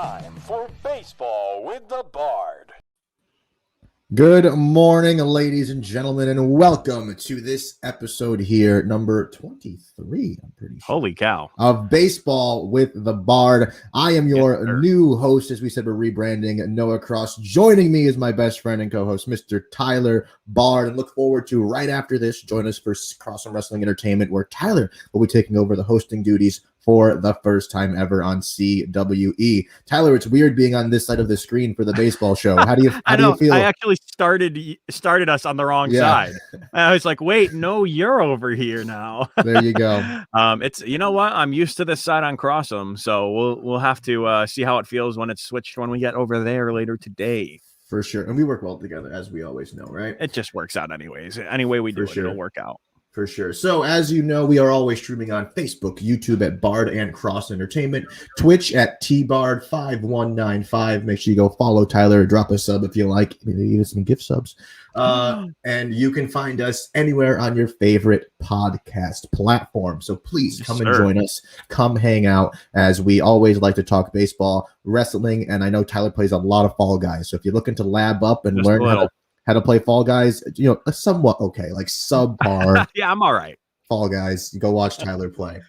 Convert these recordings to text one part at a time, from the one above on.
time for Baseball with the Bard. Good morning, ladies and gentlemen, and welcome to this episode here, number 23, I'm pretty sure. Holy cow. Of Baseball with the Bard. I am your new host. As we said, we're rebranding, Noah Cross. Joining me is my best friend and co-host, Mr. Tyler Bard. And look forward to, right after this, join us for Cross and Wrestling Entertainment, where Tyler will be taking over the hosting duties for the first time ever on CWE. Tyler, it's weird being on this side of the screen for the baseball show. How do you feel? I actually started us on the wrong side. I was like, wait, no, you're over here now. There you go. It's, you know what? I'm used to this side on Cross'em, so we'll have to see how it feels when it's switched when we get over there later today. For sure. And we work well together, as we always know, right? It just works out anyways. Any way we do it, it'll work out. For sure. So as you know, we are always streaming on Facebook, YouTube at Bard and Cross Entertainment, Twitch at TBard5195. Make sure you go follow Tyler, drop a sub if you like, maybe some gift subs. And you can find us anywhere on your favorite podcast platform. So please come and join us. Come hang out, as we always like to talk baseball, wrestling, and I know Tyler plays a lot of Fall Guys. So if you're looking to lab up and learn how to play Fall Guys, somewhat okay, like subpar. Yeah, I'm all right. Fall Guys, you go watch Tyler play.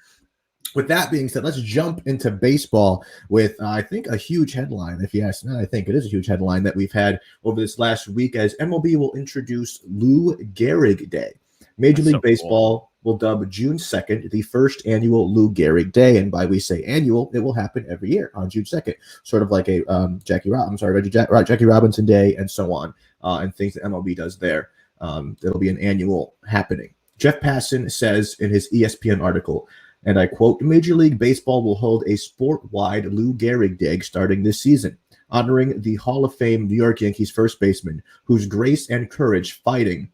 With that being said, let's jump into baseball with, I think, a huge headline. If you ask me, I think it is a huge headline that we've had over this last week, as MLB will introduce Lou Gehrig Day. Major League Baseball will dub June 2nd the first annual Lou Gehrig Day. And by we say annual, it will happen every year on June 2nd, sort of like a Jackie Robinson Day and so on, and things that MLB does there. It'll be an annual happening. Jeff Passan says in his ESPN article, and I quote, Major League Baseball will hold a sport-wide Lou Gehrig Day starting this season, honoring the Hall of Fame New York Yankees first baseman whose grace and courage fighting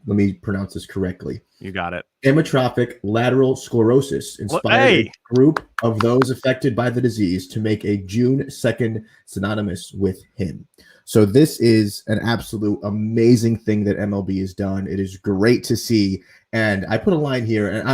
let me pronounce this correctly. You got it. Amyotrophic lateral sclerosis inspired a group of those affected by the disease to make a June 2nd synonymous with him. So this is an absolute amazing thing that MLB has done. It is great to see. And I put a line here, and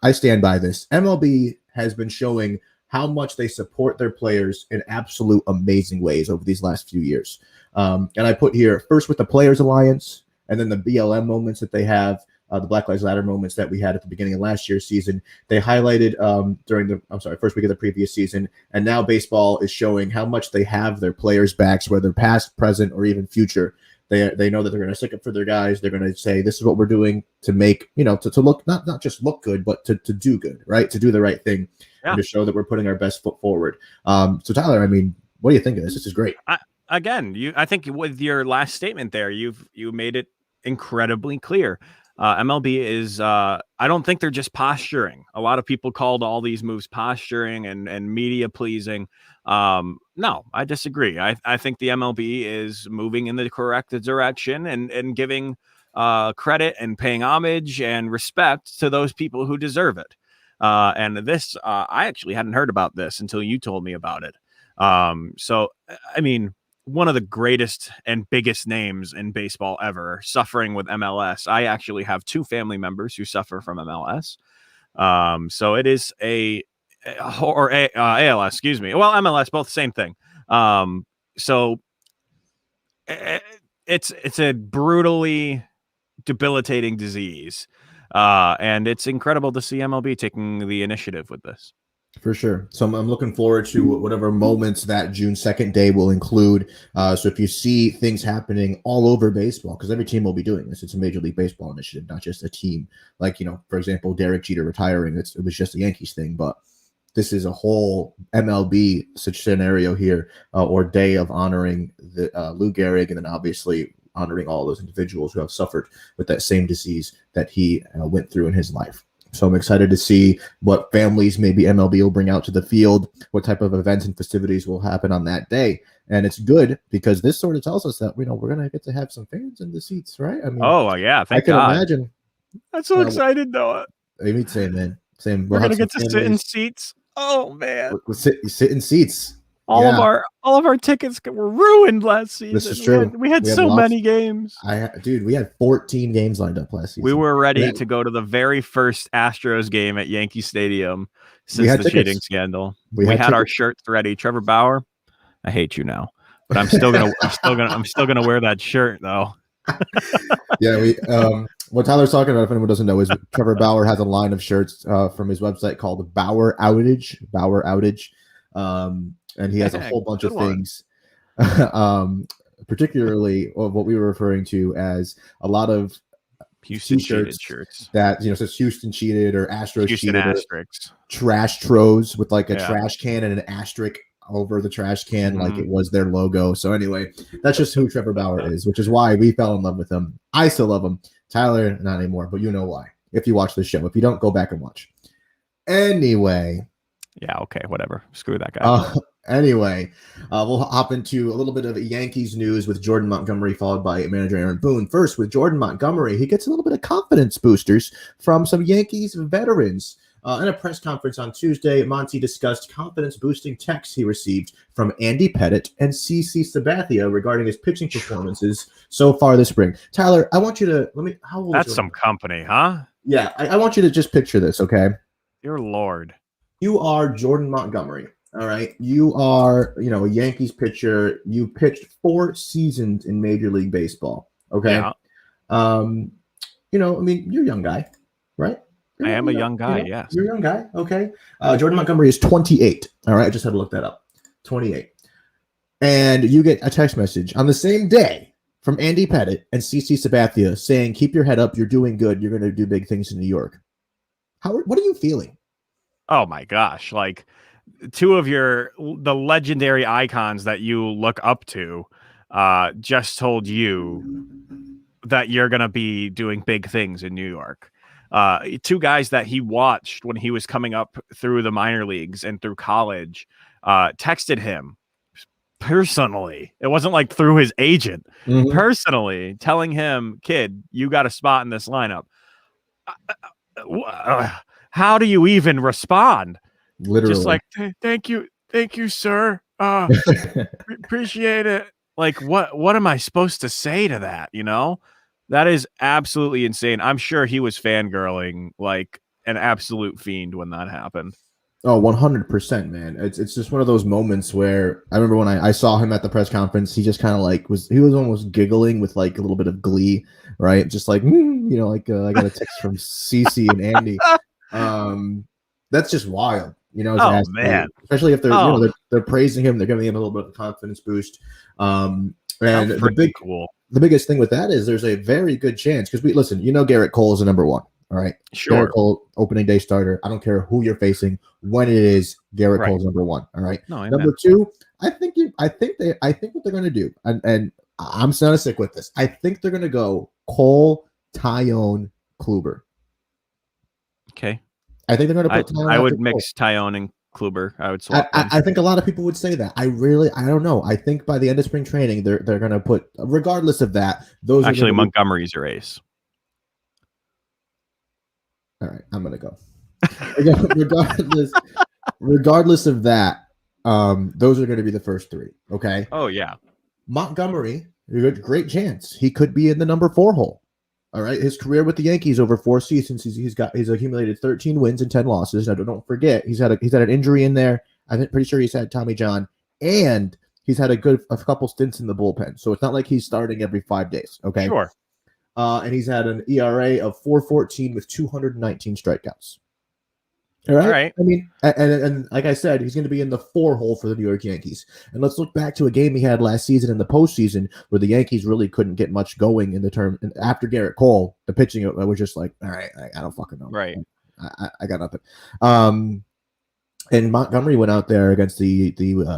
I stand by this. MLB has been showing how much they support their players in absolute amazing ways over these last few years. And I put here, first with the Players Alliance, and then the BLM moments that they have, the Black Lives Matter moments that we had at the beginning of last year's season. They highlighted during the first week of the previous season, and now baseball is showing how much they have their players' backs, whether past, present, or even future. They know that they're going to stick up for their guys. They're going to say, this is what we're doing to make, to look, not just look good, but to do good, right? To do the right thing, and to show that we're putting our best foot forward. So Tyler, I mean, what do you think of this? This is great. I think with your last statement there, you made it incredibly clear. MLB is I don't think they're just posturing. A lot of people called all these moves posturing and media pleasing. No, I disagree. I think the MLB is moving in the correct direction and giving credit and paying homage and respect to those people who deserve it. And this, I actually hadn't heard about this until you told me about it. So, I mean, one of the greatest and biggest names in baseball ever, suffering with MLS. I actually have two family members who suffer from MLS. So it is ALS, excuse me. Well, MLS, both the same thing. So it's a brutally debilitating disease. And it's incredible to see MLB taking the initiative with this. For sure. So I'm looking forward to whatever moments that June 2nd day will include. So if you see things happening all over baseball, because every team will be doing this, it's a Major League Baseball initiative, not just a team. Like, for example, Derek Jeter retiring, it was just a Yankees thing, but this is a whole MLB such scenario here, or day of honoring the Lou Gehrig, and then obviously honoring all those individuals who have suffered with that same disease that he went through in his life. So I'm excited to see what families maybe MLB will bring out to the field, what type of events and festivities will happen on that day. And it's good because this sort of tells us that, we're going to get to have some fans in the seats, right? I mean, thank God. Imagine. I'm so excited, Noah. Me too, man. Same. We're going to get to sit in seats. Oh, man. We'll sit in seats. All of our tickets were ruined last season. This is true. We had so many games. Dude, we had 14 games lined up last season. We were ready to go to the very first Astros game at Yankee Stadium since the cheating scandal. We had our shirts ready. Trevor Bauer, I hate you now, but I'm still gonna wear that shirt though. Yeah, what Tyler's talking about, if anyone doesn't know, is Trevor Bauer has a line of shirts from his website called Bauer Outage. And he has a whole bunch of things, particularly what we were referring to as a lot of Houston cheated shirts that says Houston cheated or Astros Houston cheated, asterisks, trash tros with like a trash can and an asterisk over the trash can like it was their logo. So anyway, that's just who Trevor Bauer is, which is why we fell in love with him. I still love him. Tyler, not anymore, but you know why. If you watch the show, if you don't, go back and watch. Anyway. Yeah, okay, whatever. Screw that guy. Anyway, we'll hop into a little bit of Yankees news with Jordan Montgomery, followed by manager Aaron Boone. First, with Jordan Montgomery, he gets a little bit of confidence boosters from some Yankees veterans. In a press conference on Tuesday, Monty discussed confidence-boosting texts he received from Andy Pettitte and CC Sabathia regarding his pitching performances so far this spring. Tyler, I want you to how old That's some company, huh? Yeah, I want you to just picture this, okay? Dear Lord. You are Jordan Montgomery. All right. You are, a Yankees pitcher. You pitched 4 seasons in Major League Baseball. Okay. Yeah. You're a young guy, right? I am a young guy, yes. You're a young guy. Okay. Jordan Montgomery is 28. All right. I just had to look that up. 28. And you get a text message on the same day from Andy Pettitte and CC Sabathia saying, keep your head up. You're doing good. You're going to do big things in New York. What are you feeling? Oh my gosh. Like, two of the legendary icons that you look up to just told you that you're going to be doing big things in New York. 2 guys that he watched when he was coming up through the minor leagues and through college texted him personally. It wasn't like through his agent. Personally telling him, kid, you got a spot in this lineup. How do you even respond? Literally. Just like, thank you, sir. Appreciate it. Like, what am I supposed to say to that? That is absolutely insane. I'm sure he was fangirling like an absolute fiend when that happened. Oh, 100%, man. It's just one of those moments where I remember when I saw him at the press conference, he just kind of like was almost giggling with like a little bit of glee, right? Just like, I got a text from CC and Andy. That's just wild, Oh man! Especially if they're they're praising him, they're giving him a little bit of a confidence boost. And the biggest thing with that is there's a very good chance because Garrett Cole is the number 1. All right, sure. Garrett Cole, opening day starter. I don't care who you're facing, when it is. Garrett Cole's number 1. All right. No, number 2. I think what they're going to do, and I'm not sick with this. I think they're going to go Cole, Tyone, Kluber. Okay. I think they're going to put Tyone. I would mix Tyone and Kluber. I would swap. I think a lot of people would say that. I don't know. I think by the end of spring training, they're going to put, regardless of that, those actually Montgomery's your ace. All right, I'm going to go. regardless of that, those are going to be the first 3. Okay. Oh yeah. Montgomery, great chance he could be in the number 4 hole. All right, his career with the Yankees over 4 seasons, he's accumulated 13 wins and 10 losses. Now, don't forget, he's had an injury in there. I'm pretty sure he's had Tommy John, and he's had a couple stints in the bullpen. So it's not like he's starting every 5 days. Okay, sure. And he's had an ERA of 4.14 with 219 strikeouts. All right. I mean, and like I said, he's going to be in the 4 hole for the New York Yankees. And let's look back to a game he had last season in the postseason where the Yankees really couldn't get much going in the term. And after Garrett Cole, the pitching was just like, all right, I don't fucking know. Right. I got nothing. And Montgomery went out there against the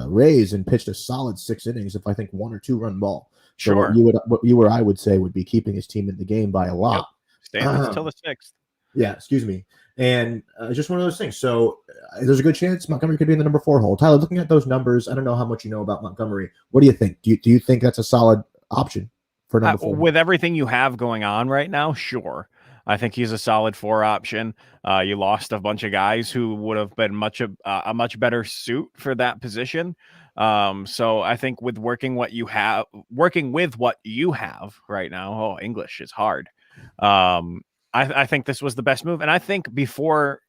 Rays and pitched a solid 6 innings, if I think 1 or 2 run ball. So sure. What you or I would say would be keeping his team in the game by a lot. Yep. Stand until the 6th. Yeah, excuse me. And it's just one of those things. So there's a good chance Montgomery could be in the number 4 hole. Tyler, looking at those numbers, I don't know how much you know about Montgomery. What do you think? Do you think that's a solid option for number 4? With everything you have going on right now, sure. I think he's a solid 4 option. You lost a bunch of guys who would have been a much better suit for that position. So I think with working with what you have right now, English is hard. I think this was the best move. And I think before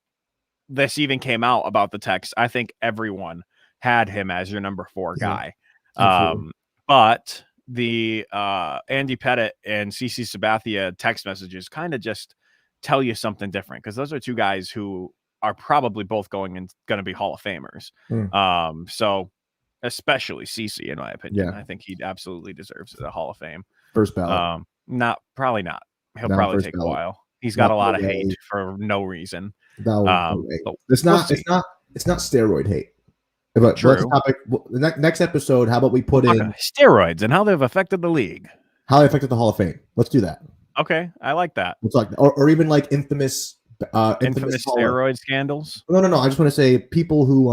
this even came out about the text, I think everyone had him as your number 4 guy. But the Andy Pettit and CC Sabathia text messages kind of just tell you something different, because those are 2 guys who are probably both going to be Hall of Famers. So especially CC, in my opinion, I think he absolutely deserves the Hall of Fame. First ballot. Probably not. He'll probably take a while. He's got a lot of hate for no reason. It's not steroid hate. But true. Topic, the next episode, how about we put in steroids and how they've affected the league? How they affected the Hall of Fame. Let's do that. Okay, I like that. We'll talk, or even like infamous steroid scandals. No. I just want to say people who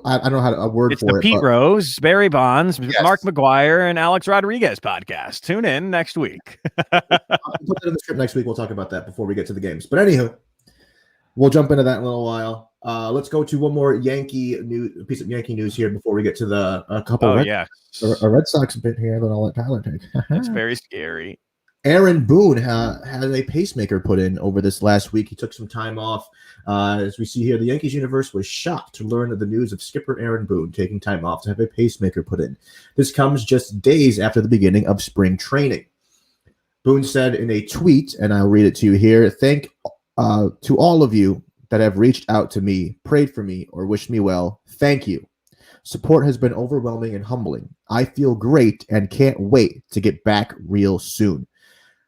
I don't know how to, a word it's for the it. Pete Rose, Barry Bonds, Mark McGuire, and Alex Rodriguez podcast. Tune in next week. I'll put that in the script next week. We'll talk about that before we get to the games. But anywho, we'll jump into that in a little while. Let's go to one more piece of Yankee news here before we get to a couple of Red Sox bit here that I'll let Tyler take. That's very scary. Aaron Boone had a pacemaker put in over this last week. He took some time off. As we see here, the Yankees universe was shocked to learn of the news of skipper Aaron Boone taking time off to have a pacemaker put in. This comes just days after the beginning of spring training. Boone said in a tweet, and I'll read it to you here, "Thank to all of you that have reached out to me, prayed for me, or wished me well. Thank you. Support has been overwhelming and humbling. I feel great and can't wait to get back real soon."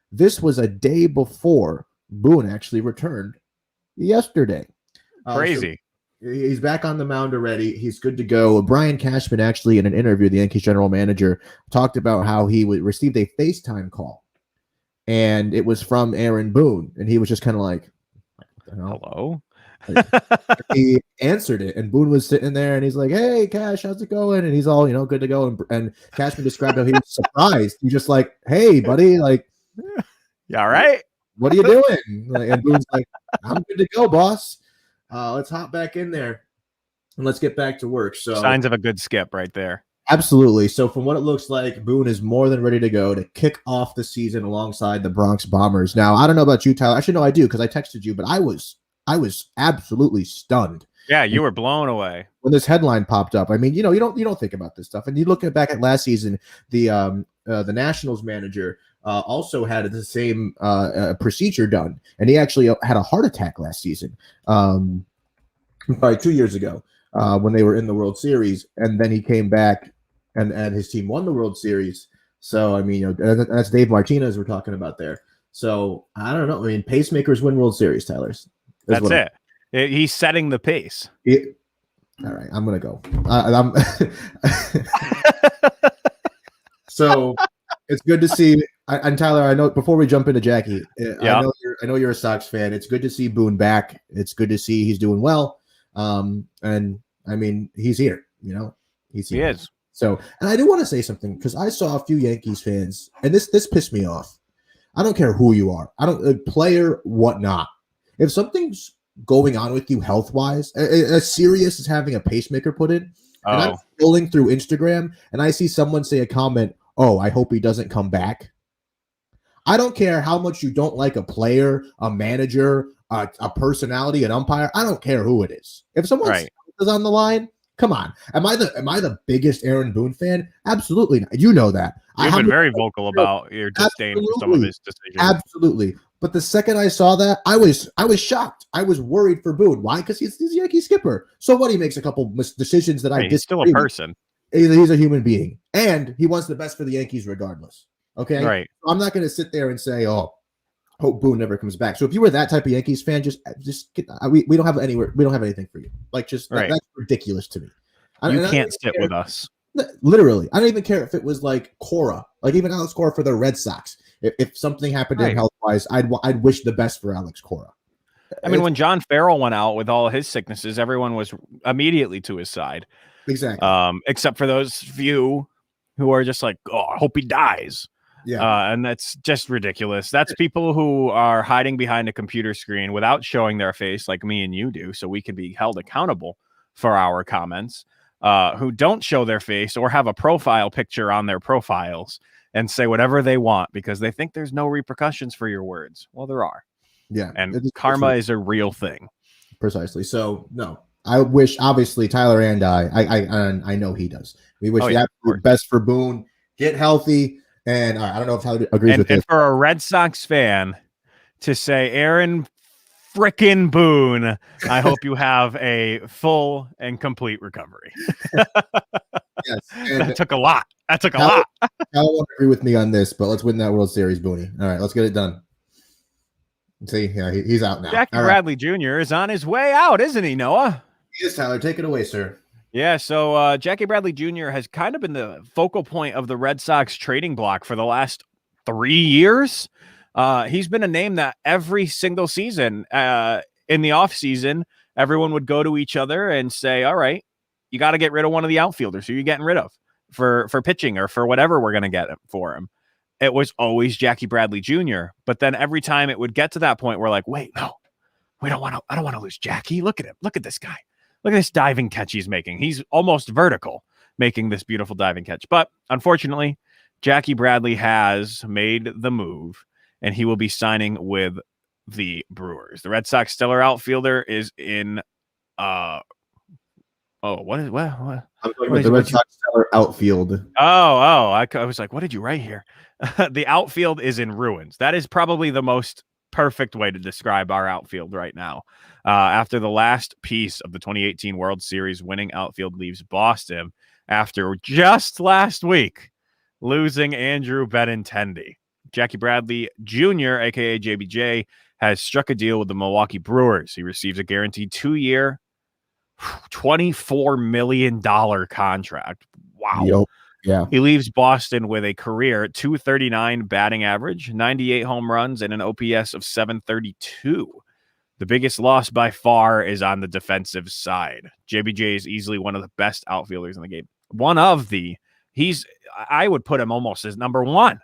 This was a day before Boone actually returned yesterday. Crazy. So he's back on the mound already. He's good to go. Brian Cashman actually, in an interview, the Yankees general manager, talked about how he received a FaceTime call, and it was from Aaron Boone, and he was just kind of like, what the hell? Hello? He answered it, and Boone was sitting there, and he's like, "Hey, Cash, how's it going?" And he's all, good to go. And Cashman described how he was surprised. He's just like, "Hey, buddy, like, you all right? What are you doing?" And Boone's like, "I'm good to go, boss. Let's hop back in there and let's get back to work." So signs of a good skip right there. Absolutely. So from what it looks like, Boone is more than ready to go to kick off the season alongside the Bronx Bombers. Now, I don't know about you, Tyler. Actually, no, I do, because I texted you, but I was absolutely stunned. Yeah, you were blown away when this headline popped up. I mean, you don't think about this stuff, and you look back at last season. The Nationals manager also had the same procedure done, and he actually had a heart attack last season, probably 2 years ago, when they were in the World Series, and then he came back, and his team won the World Series. So I mean, that's Dave Martinez we're talking about there. So I don't know. I mean, pacemakers win World Series, Tyler. That's it. He's setting the pace. All right, I'm gonna go. So it's good to see. And Tyler, I know before we jump into Jackie, I know you're a Sox fan. It's good to see Boone back. It's good to see he's doing well. And I mean, he's here. He is. So, and I do want to say something, because I saw a few Yankees fans, and this pissed me off. I don't care who you are. I don't player, whatnot. If something's going on with you health-wise, as serious as having a pacemaker put in, and I'm scrolling through Instagram and I see someone say a comment, "Oh, I hope he doesn't come back." I don't care how much you don't like a player, a manager, a personality, an umpire. I don't care who it is. If someone is on the line, come on. Am I the biggest Aaron Boone fan? Absolutely not. You know that. You've been very vocal about your disdain for some of his decisions. Absolutely. But the second I saw that, I was shocked. I was worried for Boone. Why? Because he's a Yankee skipper. So what? He makes a couple decisions that I disagree. He's still a person. He's a human being, and he wants the best for the Yankees regardless. Okay, right. I'm not going to sit there and say, "Oh, hope Boone never comes back." So if you were that type of Yankees fan, just get. We don't have anything for you. Like, just that's ridiculous to me. You can't sit with us. Literally, I don't even care if it was like Cora, like even Alex Cora for the Red Sox. If something happened to him health-wise, I'd wish the best for Alex Cora. I mean, when John Farrell went out with all his sicknesses, everyone was immediately to his side. Exactly. Except for those few who are just like, "Oh, I hope he dies." Yeah. And that's just ridiculous. That's people who are hiding behind a computer screen without showing their face like me and you do, so we can be held accountable for our comments, who don't show their face or have a profile picture on their profiles and say whatever they want because they think there's no repercussions for your words. Well, there are. Yeah. And karma is a real thing. Precisely. So, no. I wish, obviously, Tyler and I know he does. We wish the absolute best for Boone. Get healthy. And I don't know if Tyler agrees with this. And for a Red Sox fan to say, Aaron frickin' Boone, I hope you have a full and complete recovery. Yes. That took a lot. Tyler won't agree with me on this, but let's win that World Series, Booney. All right, let's get it done. See, yeah, he's out now. Jackie Bradley Jr. is on his way out, isn't he, Noah? He is, Tyler. Take it away, sir. Yeah, so Jackie Bradley Jr. has kind of been the focal point of the Red Sox trading block for the last 3 years. He's been a name that every single season in the offseason, everyone would go to each other and say, all right, you got to get rid of one of the outfielders who you're getting rid of for pitching or for whatever we're going to get for him. It was always Jackie Bradley Jr. But then every time it would get to that point, we're like, wait, no, I don't want to lose Jackie. Look at him. Look at this guy. Look at this diving catch he's making. He's almost vertical, making this beautiful diving catch. But unfortunately, Jackie Bradley has made the move, and he will be signing with the Brewers. The Red Sox stellar outfielder is in what? I'm talking about the Red Sox stellar outfield. I was like, what did you write here? The outfield is in ruins. That is probably the most perfect way to describe our outfield right now. After the last piece of the 2018 World Series winning outfield leaves Boston after just last week losing Andrew Benintendi. Jackie Bradley Jr., a.k.a. JBJ, has struck a deal with the Milwaukee Brewers. He receives a guaranteed 2-year, $24 million contract. Wow. Yep. Yeah. He leaves Boston with a career 239 batting average, 98 home runs, and an OPS of 732. The biggest loss by far is on the defensive side. JBJ is easily one of the best outfielders in the game. I would put him almost as number one.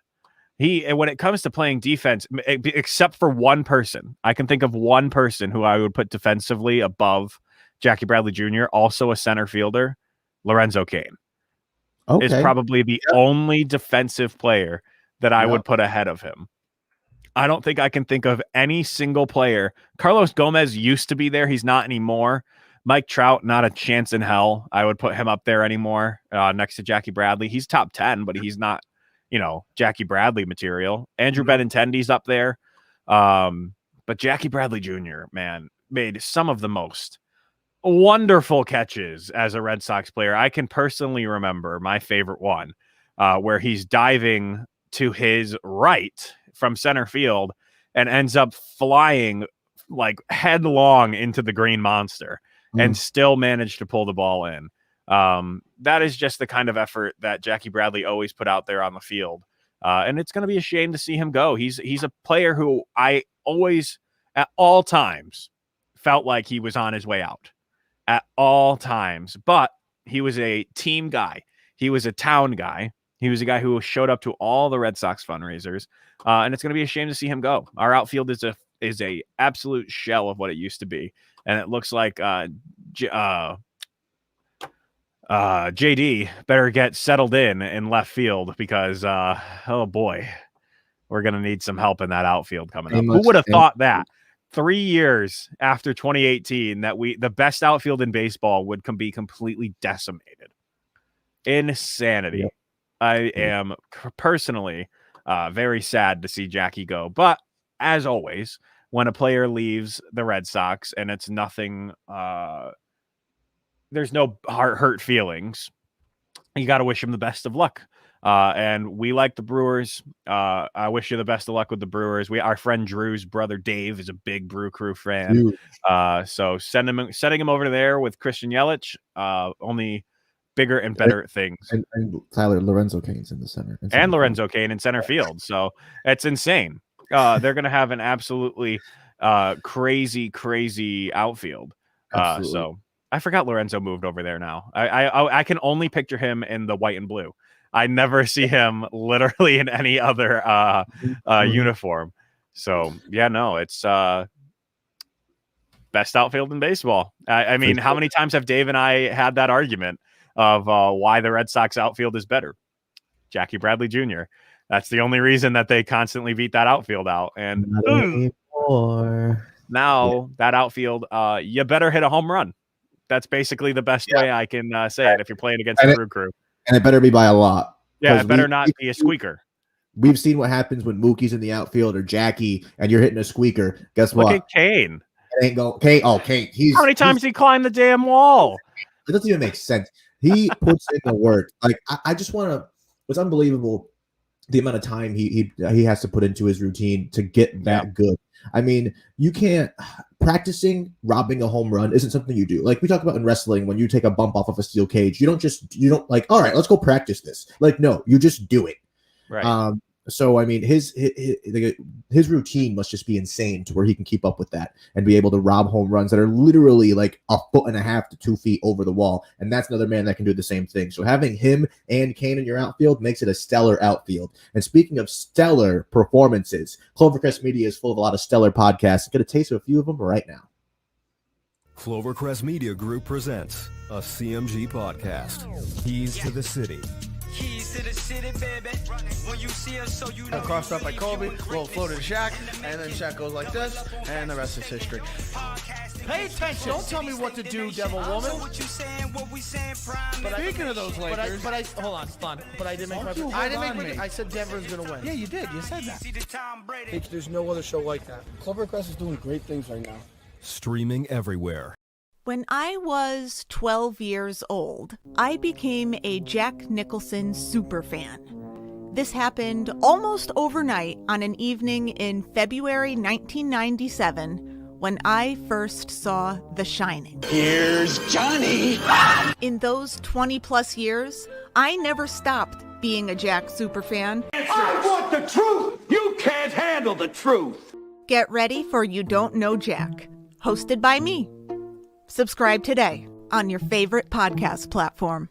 When it comes to playing defense, except for one person, I can think of one person who I would put defensively above Jackie Bradley Jr., also a center fielder, Lorenzo Cain. Okay. Is probably the only defensive player that I would put ahead of him. I don't think I can think of any single player. Carlos Gomez used to be there. He's not anymore. Mike Trout, not a chance in hell. I would put him up there anymore next to Jackie Bradley. He's top 10, but he's not, Jackie Bradley material. Andrew Benintendi's up there. But Jackie Bradley Jr., man, made some of the most wonderful catches as a Red Sox player. I can personally remember my favorite one where he's diving to his right from center field and ends up flying like headlong into the green monster and still managed to pull the ball in. That is just the kind of effort that Jackie Bradley always put out there on the field. And it's going to be a shame to see him go. He's a player who I always, at all times, felt like he was on his way out. At all times. But he was a team guy. He was a town guy. He was a guy who showed up to all the Red Sox fundraisers. And it's going to be a shame to see him go. Our outfield is a absolute shell of what it used to be. And it looks like JD better get settled in left field because, oh boy, we're going to need some help in that outfield coming up. Who would have thought that 3 years after 2018 that the best outfield in baseball would be completely decimated? Insanity. Yep. I am personally very sad to see Jackie go. But as always, when a player leaves the Red Sox and it's nothing, there's no hurt feelings. You got to wish him the best of luck. And we like the Brewers. I wish you the best of luck with the Brewers. Our friend Drew's brother Dave is a big Brew Crew fan. So sending him over there with Christian Yelich. Only bigger and better things. And Tyler Lorenzo Cain's in the center. And Lorenzo Cain in center field. So it's insane. They're going to have an absolutely crazy outfield. So I forgot Lorenzo moved over there now. I can only picture him in the white and blue. I never see him literally in any other uniform. So yeah, no, it's best outfield in baseball. I mean, how many times have Dave and I had that argument of why the Red Sox outfield is better? Jackie Bradley Jr. That's the only reason that they constantly beat that outfield out. And now that outfield, you better hit a home run. That's basically the best way I can say it if you're playing against the crew. And it better be by a lot. Yeah, it better not be a squeaker. We've seen what happens when Mookie's in the outfield or Jackie and you're hitting a squeaker. Guess what? Look at Kane. It ain't go Kane. Oh, Kane. How many times he climbed the damn wall? It doesn't even make sense. He puts in the work. Like I just want to. It's unbelievable the amount of time he has to put into his routine to get that good. I mean, you can't practicing robbing a home run isn't something you do. Like we talk about in wrestling, when you take a bump off of a steel cage, you don't like, all right, let's go practice this. Like, no, you just do it. Right. So I mean, his routine must just be insane to where he can keep up with that and be able to rob home runs that are literally like 1.5 to 2 feet over the wall. And that's another man that can do the same thing. So having him and Kane in your outfield makes it a stellar outfield. And speaking of stellar performances, Clovercrest Media is full of a lot of stellar podcasts. Get a taste of a few of them right now. Clovercrest Media Group presents a CMG podcast. Keys to the City. Keys to the city, baby. When you see us, so you know. Crossed up by Kobe, little floater to Shaq, and then Shaq goes like this, and the rest is history. Pay attention. Don't tell me what to do, devil woman. But speaking of those Lakers, but I hold on, stun. But I didn't make my. I didn't make my. I said Denver's gonna win. Yeah, you did. You said that. There's no other show like that. Clovercrest is doing great things right now. Streaming everywhere. When I was 12 years old, I became a Jack Nicholson superfan. This happened almost overnight on an evening in February 1997 when I first saw The Shining. Here's Johnny. In those 20 plus years, I never stopped being a Jack superfan. I want the truth. You can't handle the truth. Get ready for You Don't Know Jack, hosted by me. Subscribe today on your favorite podcast platform.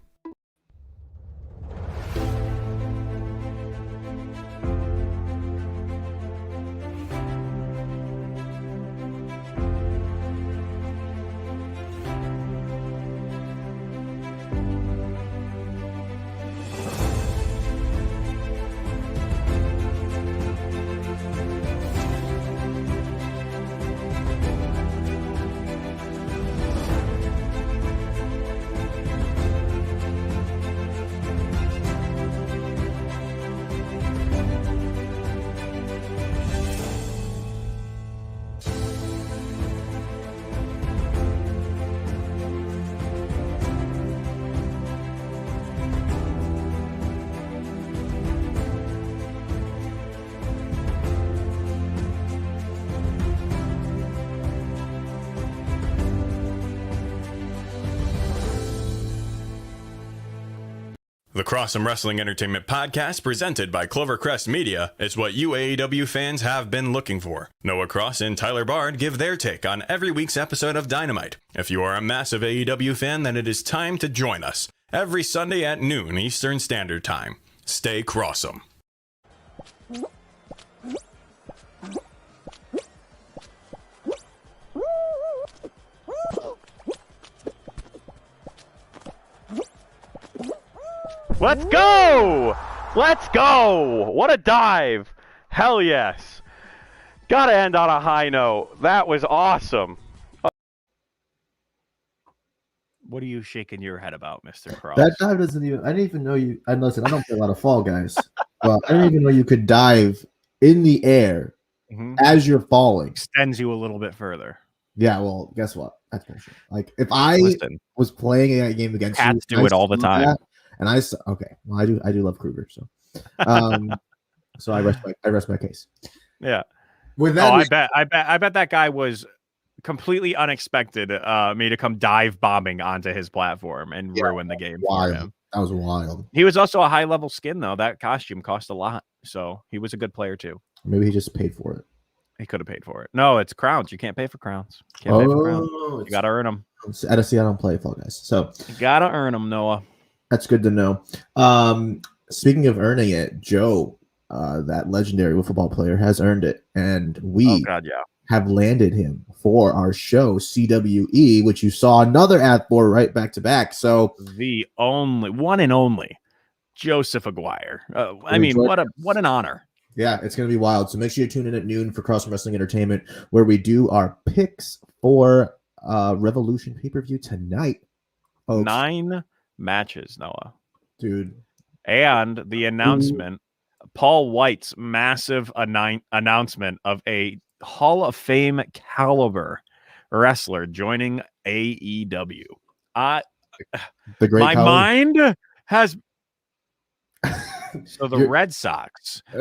The Cross'em Wrestling Entertainment Podcast, presented by Clovercrest Media, is what you AEW fans have been looking for. Noah Cross and Tyler Bard give their take on every week's episode of Dynamite. If you are a massive AEW fan, then it is time to join us every Sunday at noon Eastern Standard Time. Stay Cross'em. Let's go! Let's go! What a dive! Hell yes! Gotta end on a high note. That was awesome. What are you shaking your head about, Mr. Cross? That dive doesn't even. I didn't even know you. And listen, I don't play a lot of Fall Guys, but I didn't even know you could dive in the air as you're falling. Extends you a little bit further. Yeah, well, guess what? That's bullshit. Like if I was playing a game against you, cats do it all the time. And I okay, well, I do love Kruger, so so I rest my case. Yeah. With that, I bet that guy was completely unexpected. Me to come dive bombing onto his platform and ruin the game for him. That was wild. He was also a high level skin though. That costume cost a lot, so he was a good player too. Maybe he just paid for it. He could have paid for it. No, it's crowns. You can't pay for crowns. You gotta earn them. I don't play Fall Guys, so you gotta earn them, Noah. That's good to know. speaking of earning it, Joe, that legendary football player, has earned it, and we have landed him for our show CWE, which you saw another ad for right back to back. So the only one and only Joseph Aguirre. I mean, what an honor. Yeah, it's going to be wild. So make sure you tune in at noon for Cross Wrestling Entertainment, where we do our picks for Revolution pay-per-view tonight. Folks. 9 matches, Noah. Dude. And the announcement, Paul White's massive announcement of a Hall of Fame caliber wrestler joining AEW. My mind has... So the Red Sox. All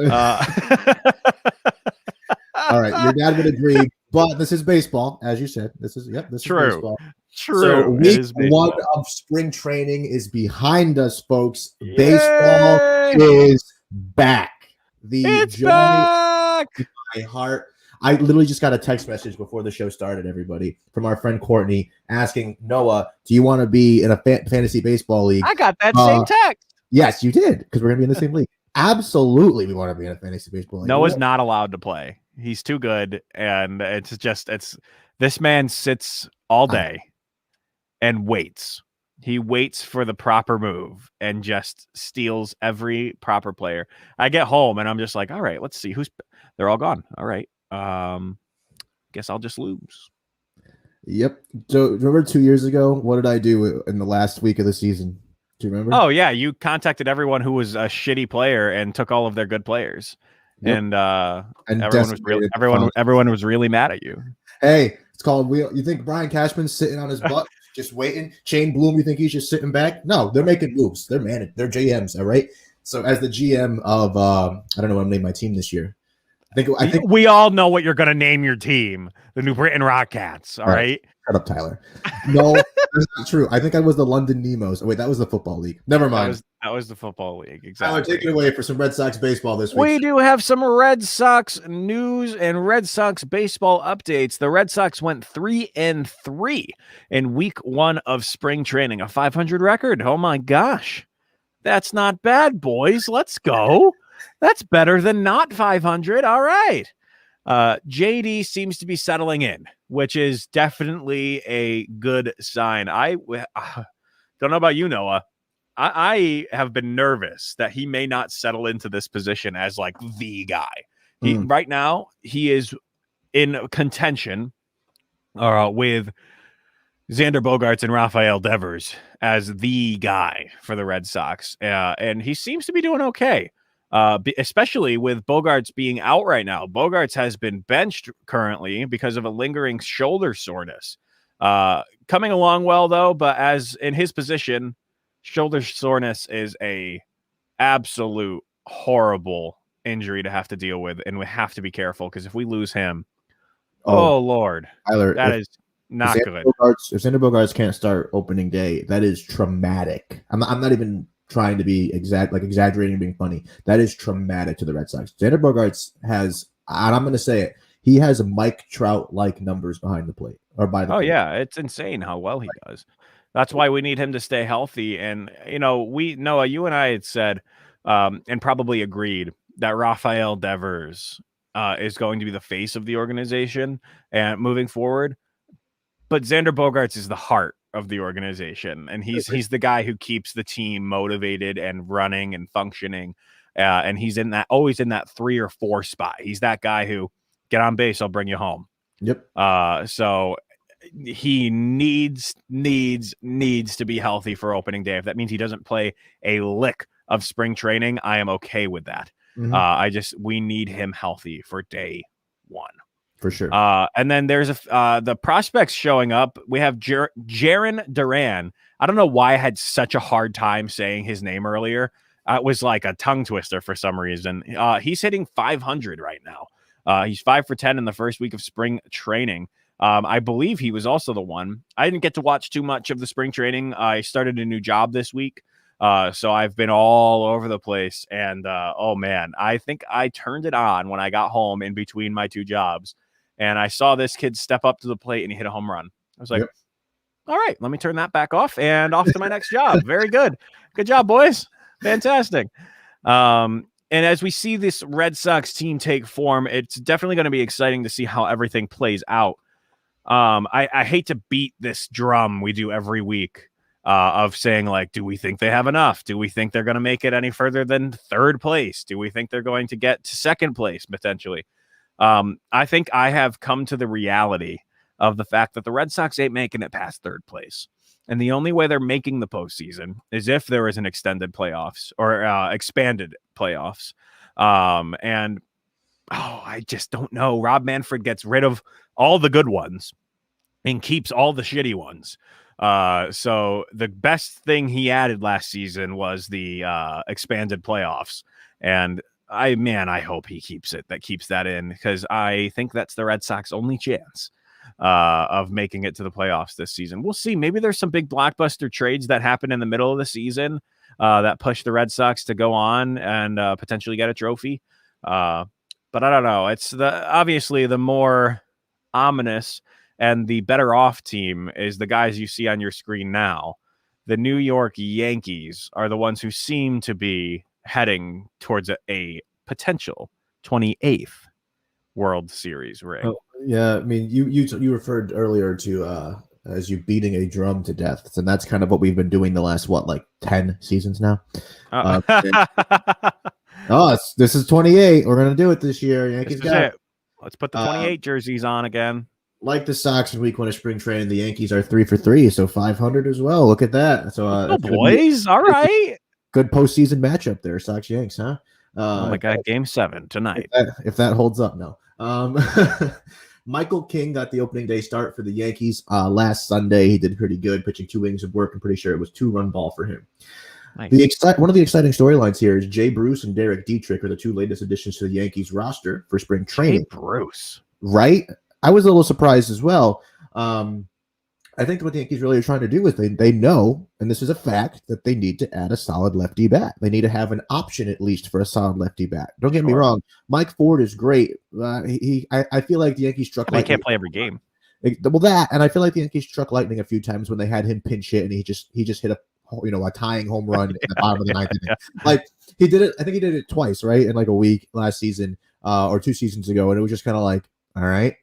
right, your dad would agree, but this is baseball, as you said. This is baseball. True. So week 1 of spring training is behind us, folks. Yay! Baseball is back. It's back. My heart. I literally just got a text message before the show started, everybody, from our friend Courtney asking, Noah, do you want to be in a fantasy baseball league? I got that same text. Yes, you did, because we're going to be in the same league. Absolutely, we want to be in a fantasy baseball league. Noah's not allowed to play. He's too good, and this man sits all day and waits. He waits for the proper move and just steals every proper player. I get home, and I'm just like, all right, let's see. They're all gone. All right. Guess I'll just lose. Yep. So remember 2 years ago, what did I do in the last week of the season? Do you remember? Oh yeah, you contacted everyone who was a shitty player and took all of their good players, and everyone was really mad at you. Hey, it's called wheel. You think Brian Cashman's sitting on his butt, just waiting? Shane Bloom, you think he's just sitting back? No, they're making moves. They're They're GMs. All right. So as the GM of, I don't know what I'm naming my team this year. I think we all know what you're going to name your team, the New Britain Rockcats. All right. Shut up, Tyler. No, that's not true. I think I was the London Nemos. Oh, wait, that was the football league. Never mind. That was the football league. Exactly. Tyler, take it away for some Red Sox baseball this week. We do have some Red Sox news and Red Sox baseball updates. The Red Sox went 3-3 in week 1 of spring training, a 500 record. Oh my gosh. That's not bad, boys. Let's go. That's better than not 500. All right. JD seems to be settling in, which is definitely a good sign. I don't know about you, Noah. I have been nervous that he may not settle into this position as like the guy. Right now, he is in contention with Xander Bogaerts and Rafael Devers as the guy for the Red Sox. And he seems to be doing okay. Especially with Bogaerts being out right now. Bogaerts has been benched currently because of a lingering shoulder soreness. Coming along well, though, but as in his position, shoulder soreness is a absolute horrible injury to have to deal with, and we have to be careful because if we lose him, oh Lord, Tyler, that is not good. If Xander Bogaerts can't start opening day, that is traumatic. I'm not even trying to be exaggerating and being funny. That is traumatic to the Red Sox. Xander Bogaerts has, and I'm going to say it, he has Mike Trout-like numbers behind the plate or by the plate. Yeah, it's insane how well he does. That's why we need him to stay healthy. And Noah, you and I had said, and probably agreed that Rafael Devers is going to be the face of the organization and moving forward. But Xander Bogaerts is the heart of the organization, and he's the guy who keeps the team motivated and running and functioning. And he's always in that 3 or 4 spot. He's that guy who get on base, I'll bring you home. Yep. So he needs to be healthy for opening day. If that means he doesn't play a lick of spring training, I am okay with that. Mm-hmm. We need him healthy for day 1. For sure. And then there's the prospects showing up. We have Jarren Duran. I don't know why I had such a hard time saying his name earlier. It was like a tongue twister for some reason. He's hitting 500 right now. He's 5 for 10 in the first week of spring training. I believe he was also the one. I didn't get to watch too much of the spring training. I started a new job this week. So I've been all over the place. And oh man, I think I turned it on when I got home in between my 2 jobs. And I saw this kid step up to the plate and he hit a home run. I was like, all right, let me turn that back off and off to my next job. Very good. Good job, boys. Fantastic. And as we see this Red Sox team take form, it's definitely going to be exciting to see how everything plays out. I hate to beat this drum we do every week of saying, like, do we think they have enough? Do we think they're going to make it any further than third place? Do we think they're going to get to second place potentially? I think I have come to the reality of the fact that the Red Sox ain't making it past third place. And the only way they're making the postseason is if there is an extended playoffs or expanded playoffs. I just don't know. Rob Manfred gets rid of all the good ones and keeps all the shitty ones. So the best thing he added last season was the expanded playoffs. And I hope he keeps that in, because I think that's the Red Sox only chance of making it to the playoffs this season. We'll see. Maybe there's some big blockbuster trades that happen in the middle of the season that push the Red Sox to go on and potentially get a trophy. But I don't know. It's obviously the more ominous and the better off team is the guys you see on your screen now. The New York Yankees are the ones who seem to be heading towards a potential 28th World Series ring. Oh, yeah, I mean, you referred earlier to as you beating a drum to death, and that's kind of what we've been doing the last 10 seasons now. This is 28. We're gonna do it this year. Yankees got it. Let's put the 28 jerseys on again. Like the Sox in week 1 of spring training, the Yankees are 3 for 3, so 500 as well. Look at that. So, boys, all right. Good postseason matchup there, Sox Yanks, huh? Oh my God, Game 7 tonight. If that holds up, no. Michael King got the opening day start for the Yankees last Sunday. He did pretty good, pitching 2 innings of work. I'm pretty sure it was 2-run ball for him. Nice. One of the exciting storylines here is Jay Bruce and Derek Dietrich are the 2 latest additions to the Yankees roster for spring training. Jay Bruce, right? I was a little surprised as well. I think what the Yankees really are trying to do is they know, and this is a fact, that they need to add a solid lefty bat. They need to have an option at least for a solid lefty bat. Don't get me wrong. Mike Ford is great. I feel like the Yankees struck lightning. He can't play every game. And I feel like the Yankees struck lightning a few times when they had him pinch hit and he just hit a tying home run in the bottom of the 9th inning. Like he did it. I think he did it twice, right, in like a week last season or 2 seasons ago, and it was just kind of like, all right.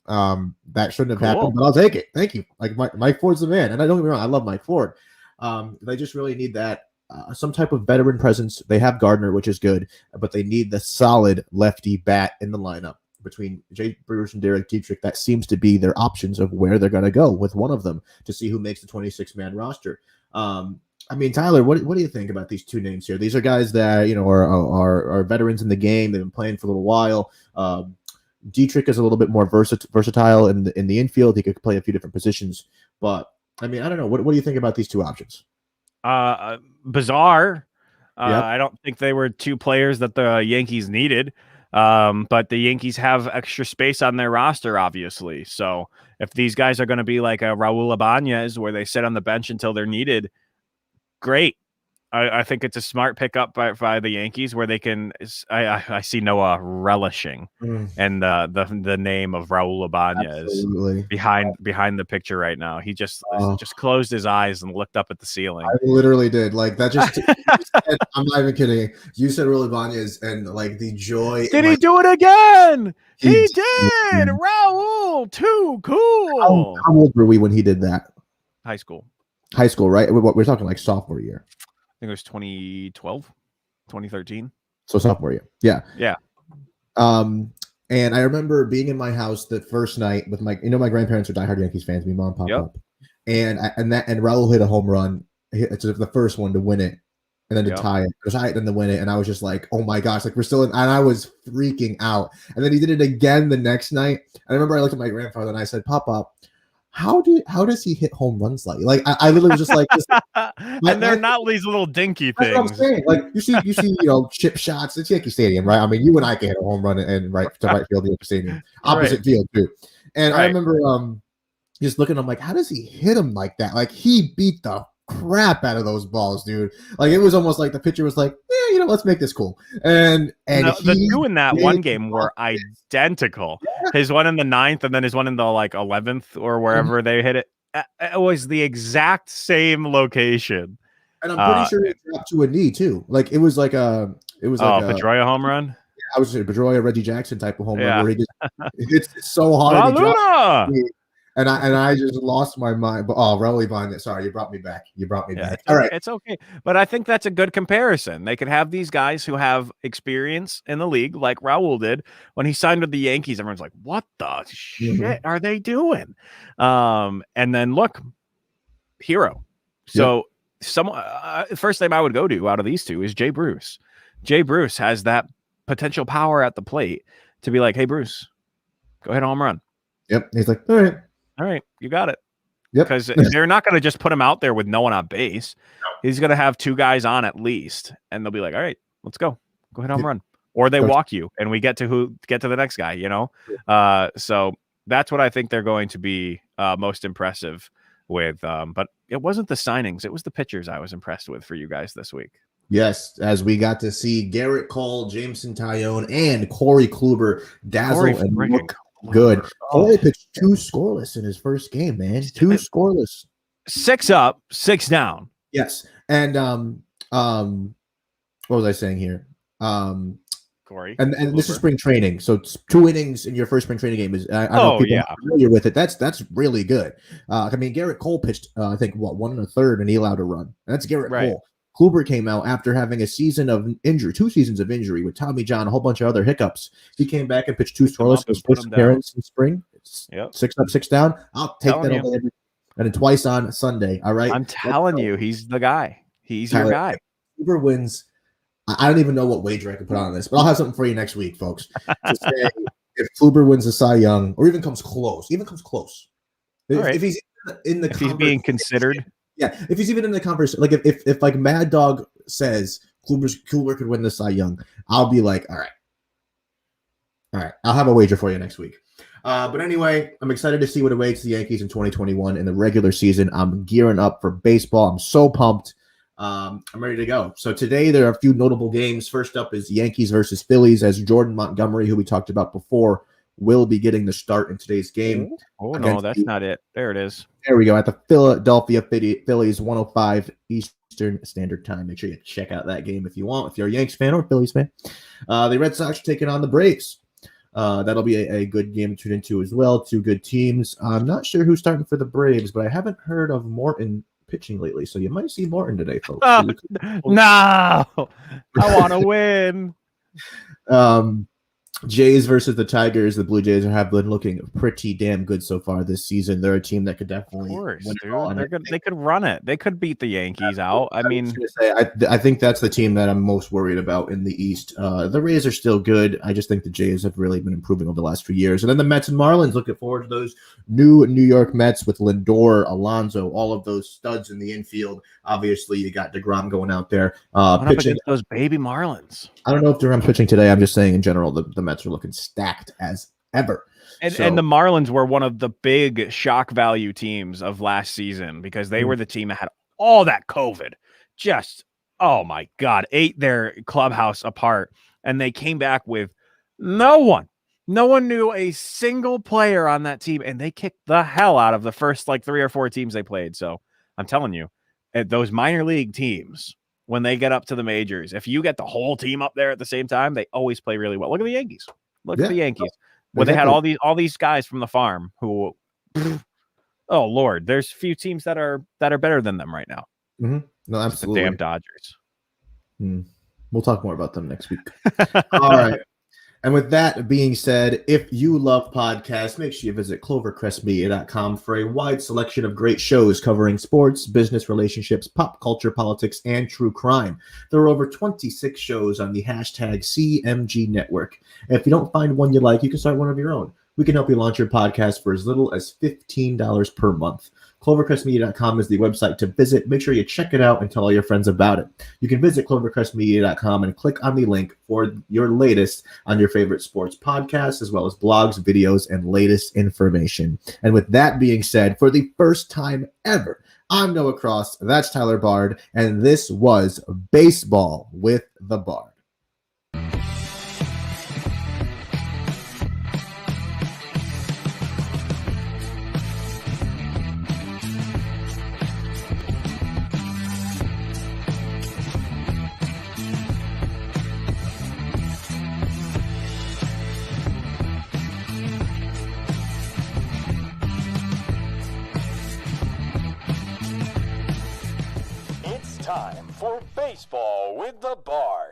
That shouldn't have happened, but I'll take it. Thank you. Like Mike Ford's the man, and I don't get me wrong, I love Mike Ford. They just really need that some type of veteran presence. They have Gardner, which is good, but they need the solid lefty bat in the lineup between Jay Bruce and Derek Dietrich. That seems to be their options of where they're going to go with one of them to see who makes the 26-man roster. I mean, Tyler, what do you think about these 2 names here? These are guys that are veterans in the game. They've been playing for a little while. Dietrich is a little bit more versatile in the infield. He could play a few different positions, but I mean, I don't know. What do you think about these 2 options? Bizarre. Yep. I don't think they were 2 players that the Yankees needed, but the Yankees have extra space on their roster, obviously. So if these guys are going to be like a Raul Ibanez, where they sit on the bench until they're needed, great. I think it's a smart pickup by the Yankees, where they can. I see Noah relishing and the name of Raul Ibanez behind the picture right now. He just closed his eyes and looked up at the ceiling. I literally did. Like that just. I'm not even kidding. You said Raul Ibanez and like the joy. Did he do it again? He did. Raul, too cool. How old were we when he did that? High school, right? We're talking like sophomore year. I think it was 2012, 2013. So sophomore year. Yeah. Yeah. And I remember being in my house the first night with my grandparents are diehard Yankees fans. My mom popped up. And Raul hit a home run. It's the first one to win it. And then to tie it. Then to win it. And I was just like, oh my gosh, like we're still in, and I was freaking out. And then he did it again the next night. I remember I looked at my grandfather and I said, Pop, how does he hit home runs like I literally was just like this, and they're not these little dinky things. What I'm saying. Like you see chip shots. It's Yankee Stadium, right? I mean, you and I can hit a home run and right field the Yankee Stadium, opposite field too. And I remember just looking, I'm like, how does he hit him like that? Like he beat the crap out of those balls, dude. Like it was almost like the pitcher was like, yeah, let's make this cool. And the 2 in that one game were identical. Yeah. His one in the 9th and then his one in the 11th or wherever they hit it. It was the exact same location. And I'm pretty sure it dropped to a knee too. Like it was like a Pedroia home run. I was saying Pedroia, Reggie Jackson type of home run where he just it's so hard. And I just lost my mind. But Raul Ibanez, sorry, you brought me back. Back. All right, it's okay. But I think that's a good comparison. They could have these guys who have experience in the league, like Raul did when he signed with the Yankees. Everyone's like, "What the shit are they doing?" And then look, hero. So first name I would go to out of these two is Jay Bruce. Jay Bruce has that potential power at the plate to be like, "Hey, Bruce, go ahead, home run." Yep. He's like, all right, you got it. Yep. Because they're not going to just put him out there with no one on base. He's going to have two guys on at least, and they'll be like, "All right, let's go. Go ahead, home run." Or they walk you, and we get to the next guy. You know, so that's what I think they're going to be most impressive with. But it wasn't the signings; it was the pitchers I was impressed with for you guys this week. Yes, as we got to see Garrett Cole, Jameson Tyone, and Corey Kluber dazzle and look good. Corey pitched 2 scoreless in his first game, man. 2 scoreless. 6 up, 6 down. Yes. And what was I saying here? Corey. And this is spring training. So 2 innings in your first spring training game is I don't know if people are familiar with it. That's really good. I mean, Garrett Cole pitched I think 1 1/3 and he allowed a run. That's Garrett Cole. Kluber came out after having 2 seasons of injury with Tommy John, a whole bunch of other hiccups. He came back and pitched 2 scoreless his first appearance in spring. 6 up, 6 down. I'll take that over and then twice on Sunday. All right. I'm telling you, he's the guy. He's your guy. Kluber wins. I don't even know what wager I can put on this, but I'll have something for you next week, folks. To say if Kluber wins the Cy Young or even comes close. If he's in the he's being considered. Yeah, if he's even in the conversation, like if like Mad Dog says Kluber could win the Cy Young, I'll be like, all right, I'll have a wager for you next week. But anyway, I'm excited to see what awaits the Yankees in 2021 in the regular season. I'm gearing up for baseball. I'm so pumped. I'm ready to go. So today there are a few notable games. First up is Yankees versus Phillies, as Jordan Montgomery, who we talked about before, will be getting the start in today's game. Oh, no, that's not it. There it is. There we go. At the Philadelphia Phillies, 105 Eastern Standard Time. Make sure you check out that game if you want, if you're a Yanks fan or a Phillies fan. The Red Sox are taking on the Braves. That'll be a good game to tune into as well. 2 good teams. I'm not sure who's starting for the Braves, but I haven't heard of Morton pitching lately, so you might see Morton today, folks. No, I want to win. Jays versus the Tigers. The Blue Jays have been looking pretty damn good so far this season. They're a team that could definitely win it all. They could run it. They could beat the Yankees out. I mean, I think that's the team that I'm most worried about in the East. The Rays are still good. I just think the Jays have really been improving over the last few years. And then the Mets and Marlins, looking forward to those new New York Mets with Lindor, Alonso, all of those studs in the infield. Obviously, you got DeGrom going out there pitching. Those baby Marlins. I don't know if DeGrom's pitching today. I'm just saying in general, the Mets are looking stacked as ever. And the Marlins were one of the big shock value teams of last season because they were the team that had all that COVID. Just, oh my God, ate their clubhouse apart. And they came back with no one. No one knew a single player on that team. And they kicked the hell out of the first 3 or 4 teams they played. So I'm telling you, those minor league teams, when they get up to the majors, if you get the whole team up there at the same time, they always play really well. Look at the Yankees. Look at the Yankees. Where they had all these guys from the farm who, oh Lord, there's few teams that are better than them right now. Mm-hmm. No, absolutely. The damn Dodgers. We'll talk more about them next week. All right. And with that being said, if you love podcasts, make sure you visit clovercrestmedia.com for a wide selection of great shows covering sports, business relationships, pop culture, politics, and true crime. There are over 26 shows on the hashtag CMG Network. And if you don't find one you like, you can start one of your own. We can help you launch your podcast for as little as $15 per month. ClovercrestMedia.com is the website to visit. Make sure you check it out and tell all your friends about it. You can visit ClovercrestMedia.com and click on the link for your latest on your favorite sports podcasts, as well as blogs, videos, and latest information. And with that being said, for the first time ever, I'm Noah Cross, that's Tyler Bard, and this was Baseball with the Bard. Time for Baseball with the Bard.